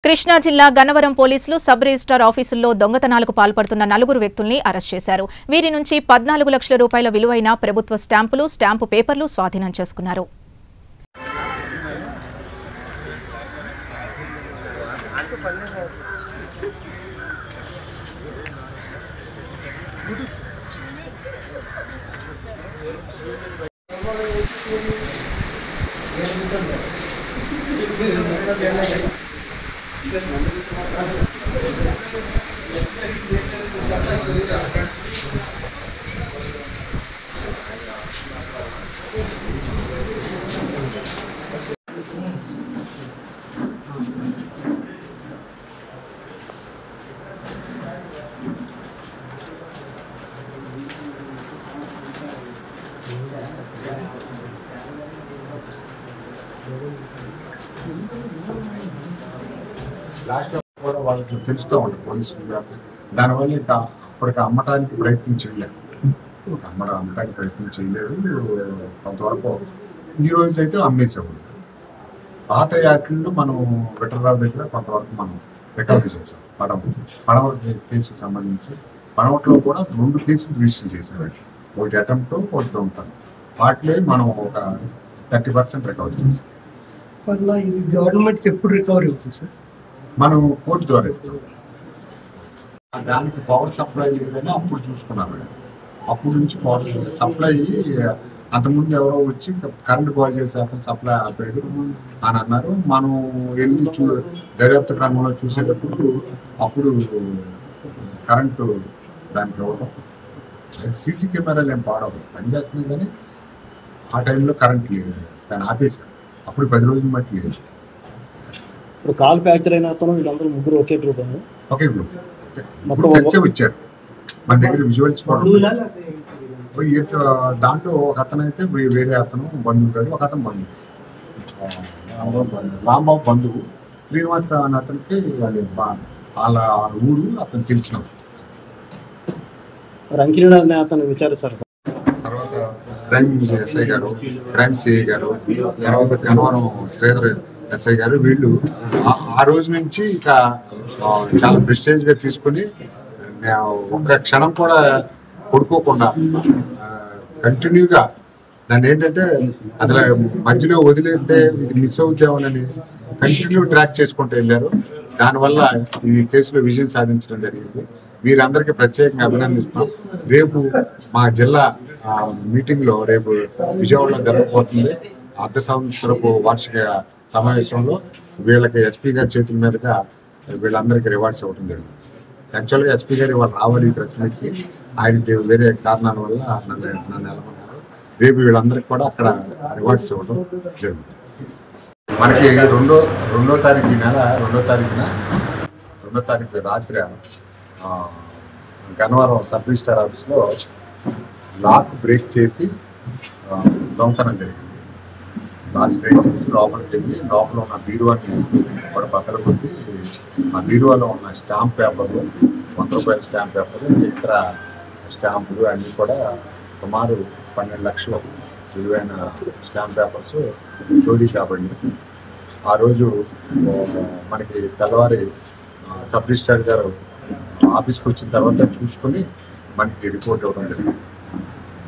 కృష్ణా జిల్లా గన్నవరం పోలీసులు sub registrar ఆఫీసుల్లో దొంగతనాలకు పాల్పడుతున్న 4 వ్యక్తుల్ని అరెస్ట్ చేశారు. వీరి నుంచి 14 లక్షల రూపాయల విలువైన ప్రభుత్వ స్టాంపులు, స్టాంపు పేపర్లు స్వాధీనం చేసుకున్నారు. లాస్ట్ కూడా వాళ్ళకి తెలుస్తూ ఉంటుంది పోలీసులు. దానివల్ల ఇంకా అప్పటికి అమ్మటానికి ప్రయత్నం చేయలేదు, అమ్మటానికి ప్రయత్నం చేయలేదు. కొంతవరకు ఈ రోజు అయితే అమ్మేసేవాళ్ళు. పాత యాట్లలో మనం వెటర్రావు దగ్గర కొంతవరకు మనం రికవరీ చేసాం. పడవట్ కేసుకు సంబంధించి పడవట్లో కూడా 2 కేసులు రిజిస్టర్ చేశారు. ఒకటి అటెంప్ట్, ఒకటి దొంగతనం. వాటిలో మనం ఒక 30% రికవరీ చేసాం. ఇది గవర్నమెంట్కి ఎప్పుడు రికవరీ అవుతుంది సార్? మనం కోర్టు ద్వారా ఇస్తాం. దానికి పవర్ సప్లై లేదని అప్పుడు చూసుకున్నాం. అప్పుడు నుంచి పవర్ సప్లై అంతకుముందు ఎవరో వచ్చి కరెంట్ బాగా చేసి అతను సప్లై ఆపాడు అని అన్నారు. మనం వెళ్ళి దర్యాప్తు క్రమంలో చూసేటప్పుడు అప్పుడు కరెంటు దానికి ఇవ్వడం, సీసీ కెమెరాలు ఏం పాడవు, పనిచేస్తున్నాయి. కానీ ఆ టైంలో కరెంట్ లేదు, దాన్ని ఆపేశారు. అప్పుడు 10 రోజులు మట్టి లేదు. ఇప్పుడు కాల్ ఫ్రాక్చర్ అయిన అతను వీళ్ళందరూ 3 ఒకే గ్రూప్ మొత్తం కలిసే వచ్చారు. మన దగ్గర విజువల్స్ దాంట్లో ఒక అతను అయితే వేరే అతను బంధువు గారు, ఒక అతను బంధువు రాంబాబు బంధువు, శ్రీనివాసరావు అనే అతనికి వాళ్ళ ఊరు అతను తెలిసిన. అతను విచారిస్తారు. తర్వాత క్రైమ్ ఎస్ఐ గారు, క్రైమ్ సిఐ గారు, తర్వాత గన్నవరం శ్రీధర్ ఎస్ఐ గారు, వీళ్ళు ఆ రోజు నుంచి ఇక చాలా ప్రెస్టేజ్ గా తీసుకుని ఒక్క క్షణం కూడా పడుకోకుండా కంటిన్యూగా దాన్ని ఏంటంటే అసలు మధ్యలో వదిలేస్తే ఇది మిస్ అవుతామని కంటిన్యూ ట్రాక్ చేసుకుంటూ వెళ్ళారు. దానివల్ల ఈ కేసులో విజయం సాధించడం జరిగింది. వీరందరికీ ప్రత్యేకంగా అభినందిస్తున్నాం. రేపు మా జిల్లా మీటింగ్ లో రేపు విజయవాడలో జరగబోతుంది. అర్ధ సంవత్సరపు వార్షిక సమావేశంలో వీళ్ళకి ఎస్పీ గారి చేతుల మీదుగా వీళ్ళందరికీ రివార్డ్స్ ఇవ్వడం జరిగింది. యాక్చువల్గా ఎస్పీ గారు వాళ్ళు రావాలి ప్రెస్ మీట్కి, ఆయనకి వేరే కారణాల వల్ల నన్ను వెళ్ళమన్నారు. రేపు వీళ్ళందరికీ కూడా అక్కడ రివార్డ్స్ ఇవ్వడం జరుగుతుంది. మనకి రెండో తారీఖు ఈ నెల 2వ తారీఖు రాత్రి గన్నవరం సబ్ రిజిస్ట్రార్ ఆఫీస్లో లాక్ బ్రేక్ చేసి దొంగతనం జరిగింది. లాక్ బ్రేక్ చేసి లోపలికి వెళ్ళి లోపల ఉన్న బీరువాని కూడా బద్దలు కొట్టి ఆ బీరువాలో ఉన్న స్టాంప్ పేపర్లు, 100 రూపాయల స్టాంప్ పేపర్లు, ఇతర స్టాంపులు అన్నీ కూడా సుమారు 12 లక్షలు విలువైన స్టాంప్ పేపర్స్ చోరీ కాబడి. ఆ రోజు మనకి తెల్లవారి సబ్ రిజిస్ట్రార్ గారు ఆఫీస్కి వచ్చిన తర్వాత చూసుకుని మనకి రిపోర్ట్ ఇవ్వడం జరిగింది.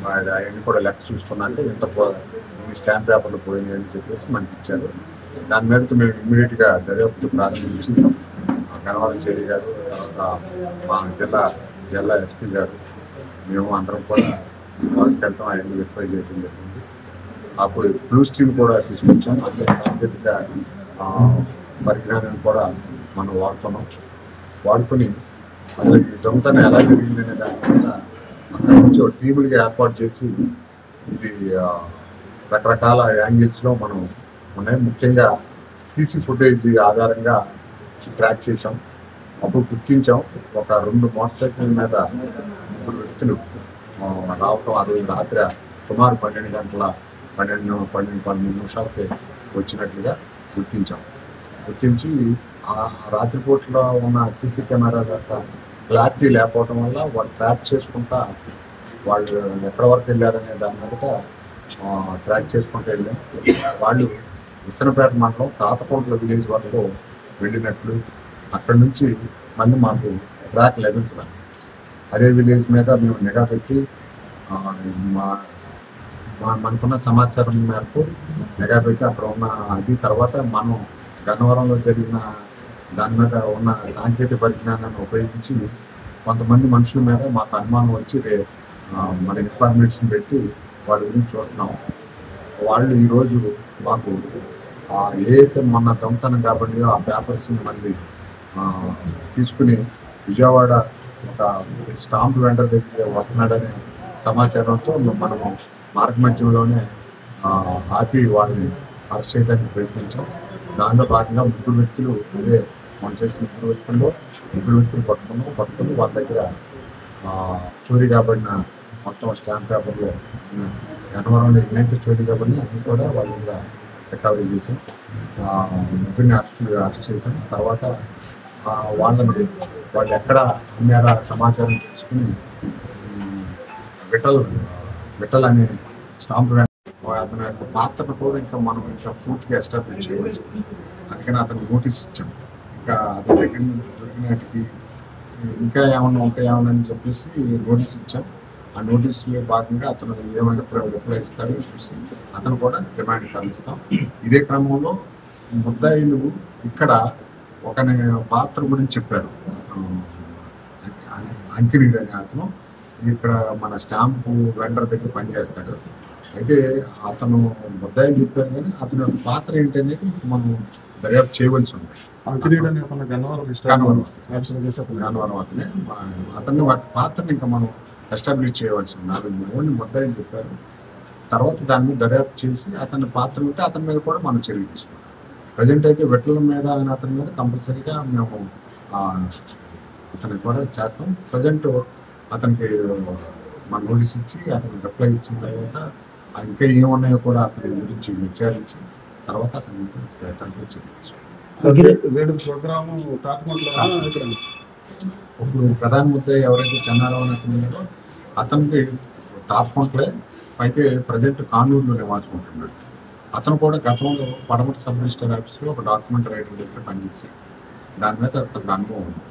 అవన్నీ కూడా లెక్క చూసుకున్నా అంటే ఇన్ని స్టాంప్ పేపర్లు పోయినాయి అని చెప్పేసి మనకి ఇచ్చారు. దాని మీద మేము ఇమ్మీడియట్గా దర్యాప్తు ప్రారంభించి గన్నవరం సిఐ గారు, తర్వాత మా జిల్లా ఎస్పీ గారు, మేము అందరం కూడా వెళ్ళటం, అవన్నీ వెరిఫై చేయడం జరిగింది. అప్పుడు బ్లూస్ టీమ్ కూడా తీసుకొచ్చాం. అంటే సాంకేతిక పరిజ్ఞానాన్ని కూడా మనం వాడుకొని అసలు ఈ దొంగతనం ఎలా జరిగిందనే దాని మీద అక్కడ నుంచి టీములుగా ఏర్పాటు చేసి ఇది రకరకాల యాంగిల్స్లో మనం ఉన్నాయి. ముఖ్యంగా సీసీ ఫుటేజ్ ఆధారంగా ట్రాక్ చేసాం. అప్పుడు గుర్తించాం ఒక 2 మోటార్ సైకిల్ మీద 3 వ్యక్తులు రావటం. ఆ రోజు రాత్రి సుమారు 12 గంటల 12 నిమిషాలకి వచ్చినట్లుగా గుర్తించి ఆ రాత్రిపూట్లో ఉన్న సీసీ కెమెరా యొక్క క్లారిటీ లేకపోవడం వల్ల వాళ్ళు ట్రాక్ చేసుకుంటా వాళ్ళు ఎక్కడి వరకు వెళ్ళారనే దాని మీద ట్రాక్ చేసుకుంటూ వెళ్ళాం. వాళ్ళు విసనపేట మండలం తాతకోట్ల విలేజ్ వరకు వెళ్ళినట్లు అక్కడి నుంచి మళ్ళీ మాకు ట్రాక్ లభించడం, అదే విలేజ్ మీద మేము నిఘా పెట్టి మనకున్న సమాచారం మేరకు నిఘా పెట్టి అక్కడ ఉన్న అది తర్వాత మనం గన్నవరంలో జరిగిన దాని మీద ఉన్న సాంకేతిక పరిజ్ఞానాన్ని ఉపయోగించి కొంతమంది మనుషుల మీద మాకు అనుమానం వచ్చి మన ఇన్ఫర్మేషన్ పెట్టి వాళ్ళ గురించి చూస్తున్నాం. వాళ్ళు ఈరోజు మాకు ఏదైతే మొన్న దొంగతనం కాబట్టి ఆ పేపర్స్ని మళ్ళీ తీసుకుని విజయవాడ ఒక స్టాంప్ వెండర్ దగ్గర వస్తున్నాడనే సమాచారంతో మనము మార్గ మధ్యంలోనే ఆపి వాళ్ళని అరెస్ట్ చేయడానికి ప్రయత్నించాం. దాంట్లో భాగంగా ముగ్గురు వ్యక్తులు అదే మనం చేసిన ముగ్గురు వ్యక్తులు పట్టుకుని వాళ్ళ దగ్గర చోరీ కాబడిన మొత్తం స్టాంప్ పేపర్లో గన్నవరంలో ఎన్నైతే చోరీ కాబడినా అన్ని కూడా వాళ్ళ దగ్గర రికవరీ చేసాం. ముగ్గురిని అరెస్ట్ చేసాం. తర్వాత వాళ్ళు ఎక్కడ అమ్మారా సమాచారం తెలుసుకుని విఠల్ అనే స్టాంప్ అతని యొక్క పాత్రను కూడా మనం పూర్తిగా ఎస్టాబ్లిష్ చేయవచ్చు. అందుకని అతను నోటీస్ ఇచ్చాం. ఇంకా అతని దగ్గర నుంచి దొరికినటికి ఇంకా ఏమన్నా ఉంటాయేమని చెప్పేసి నోటీస్ ఇచ్చాం. ఆ నోటీసులో భాగంగా అతను ఏమైనా రిప్లై ఇస్తాడో చూసి అతను కూడా రిమాండ్ తరలిస్తాం. ఇదే క్రమంలో ముద్దాయిలు ఇక్కడ ఒక పాత్ర గురించి చెప్పారు. అతను అంకిరెడ్డి అనే అతను ఇక్కడ మన స్టాంపు వెండర్ దగ్గర పనిచేస్తాడు. అయితే అతను ముద్దాయిలు చెప్పారు కానీ అతని పాత్ర ఏంటనేది మనం దర్యాప్తు చేయవలసి ఉంది. గన్నవరం అతనే అతన్ని పాత్రని ఇంకా మనం ఎస్టాబ్లిష్ చేయవలసి ఉంది. అది ఓన్లీ ముద్దాయిలు చెప్పారు. తర్వాత దాని మీద దర్యాప్తు చేసి అతని పాత్ర ఉంటే అతని మీద కూడా మనం చర్య తీసుకుంటాం. ప్రజెంట్ అయితే విఠల మీద అతని మీద కంపల్సరీగా మేము అతనికి కూడా చేస్తాం. ప్రజెంట్ అతనికి మన నోటీస్ ఇచ్చి అతనికి రిప్లై ఇచ్చిన తర్వాత ఇంకా ఏమున్నాయో కూడా అతని గురించి విచారించి తర్వాత అతని ఇప్పుడు ప్రధాన ముద్దాయి ఎవరైతే చెన్నారావు ఉన్నారో అతనికి తాతకొంటలే, అయితే ప్రజెంట్ కానూరులో నివాసుకుంటున్నాడు. అతను కూడా గతంలో పడమటి సబ్ రిజిస్టర్ ఆఫీస్లో ఒక డాక్యుమెంట్ రైటర్ దగ్గర పనిచేసి దాని మీద అతనికి అనుభవం ఉంది.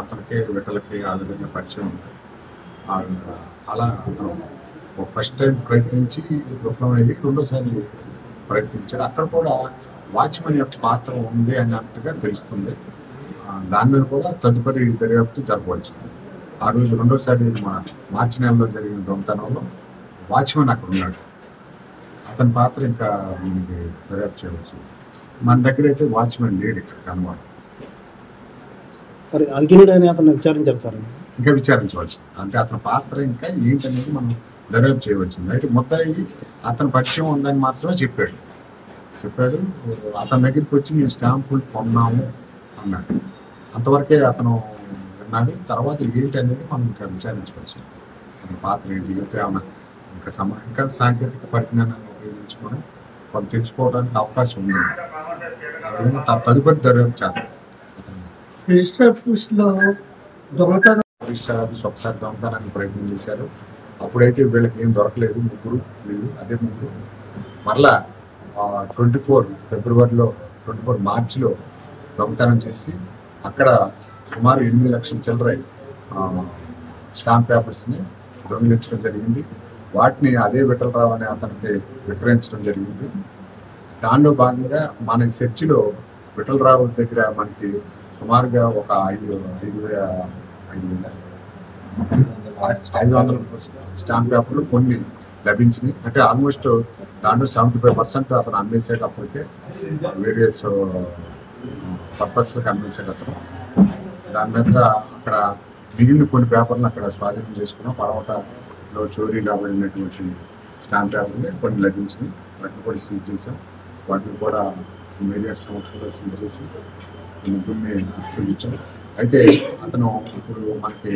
అతనికి విఠలకి ఆ విధంగా పరిచయం ఉంటుంది. అలా అతను ఫస్ట్ టైం ప్రయత్నించి విఫలం అయ్యి రెండోసారి ప్రయత్నించాడు. అక్కడ కూడా వాచ్మెన్ యొక్క పాత్ర ఉంది అన్నట్టుగా తెలుస్తుంది. దాని మీద కూడా తదుపరి దర్యాప్తు జరపవలసి ఉంది. ఆ రోజు రెండోసారి మన మార్చి నెలలో జరిగిన దొంగతనంలో వాచ్మెన్ అక్కడ ఉన్నాడు. అతని పాత్ర ఇంకా మనకి దర్యాప్తు చేయవచ్చు. మన దగ్గర అయితే వాచ్మెన్ లేడు ఇక్కడ కనబడు. అతను విచారించారు సార్, ఇంకా విచారించవచ్చు. అంటే అతని పాత్ర ఇంకా ఏంటనేది మనం దర్యాప్తు చేయవలసింది. అయితే మొత్తాయి అతని పరిచయం ఉందని మాత్రమే చెప్పాడు. అతని దగ్గరికి వచ్చి మేము స్టాంపులు కొన్నాము అన్నాడు. అంతవరకే అతను విన్నాడు. తర్వాత ఏంటి అనేది మనం ఇంకా విచారించవచ్చు. అతని పాత్ర ఏంటి, ఏమైనా ఇంకా సాంకేతిక పరిజ్ఞానాన్ని ఉపయోగించుకొని కొంత తెలుసుకోవడానికి అవకాశం ఉంది. ఆ విధంగా తదుపరి దర్యాప్తు చేస్తాం. రిజిస్టర్ ఆఫీస్ ఒకసారి దొంగతనానికి ప్రయత్నం చేశారు. అప్పుడైతే వీళ్ళకి ఏం దొరకలేదు. అదే ముగ్గురు మరలా 24 ఫిబ్రవరిలో 24 మార్చిలో దొంగతనం చేసి అక్కడ సుమారు 8 లక్షల చిల్లర స్టాంప్ పేపర్స్ని దొంగిలించడం జరిగింది. వాటిని అదే విఠలరావు అనే అతనికి విక్రయించడం జరిగింది. దానిలో భాగంగా మన చర్చిలో విఠలరావు దగ్గర మనకి సుమారుగా ఒక 500 స్టాంప్ పేపర్లు కొన్ని లభించినాయి. అంటే ఆల్మోస్ట్ దాంట్లో 75% అతను అమ్మేసాడు. అప్పటికే వేరియస్ పర్పస్లకు అమ్మేసాడు అతను. దాని మీద అక్కడ మిగిలిన కొన్ని పేపర్లు అక్కడ స్వాధీనం చేసుకున్నాం. పడమటలో చోరీ కాబడినటువంటి స్టాంప్ పేపర్లు కొన్ని లభించినాయి. వాటిని కూడా సీజ్ చేసాం. వాటిని కూడా మీడియా సమక్షంలో సీజ్ చేసి ముగ్గురిని చూపించాం. అయితే అతను ఇప్పుడు మనకి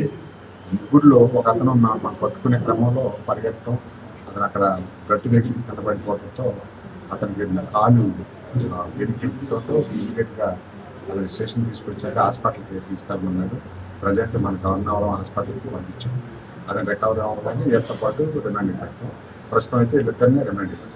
ముగ్గురులో ఒక అతను మనం పట్టుకునే క్రమంలో పరిగెత్తడం, అతను అక్కడ గట్టి దగ్గర కనబడిపోవడంతో అతనికి కాలు వెనుకతో ఇమీడియట్గా అతని స్టేషన్ తీసుకొచ్చాక హాస్పిటల్కి తీసుకెళ్ళమన్నాడు. ప్రజెంట్ మన గవర్నవరం హాస్పిటల్కి పంపించాం. అతను రికవరీ అవ్వగానే వీళ్ళతో పాటు రిమాండ్ పెట్టాం. ప్రస్తుతం అయితే వీళ్ళిద్దరినీ రిమాండ్ పెట్టాం.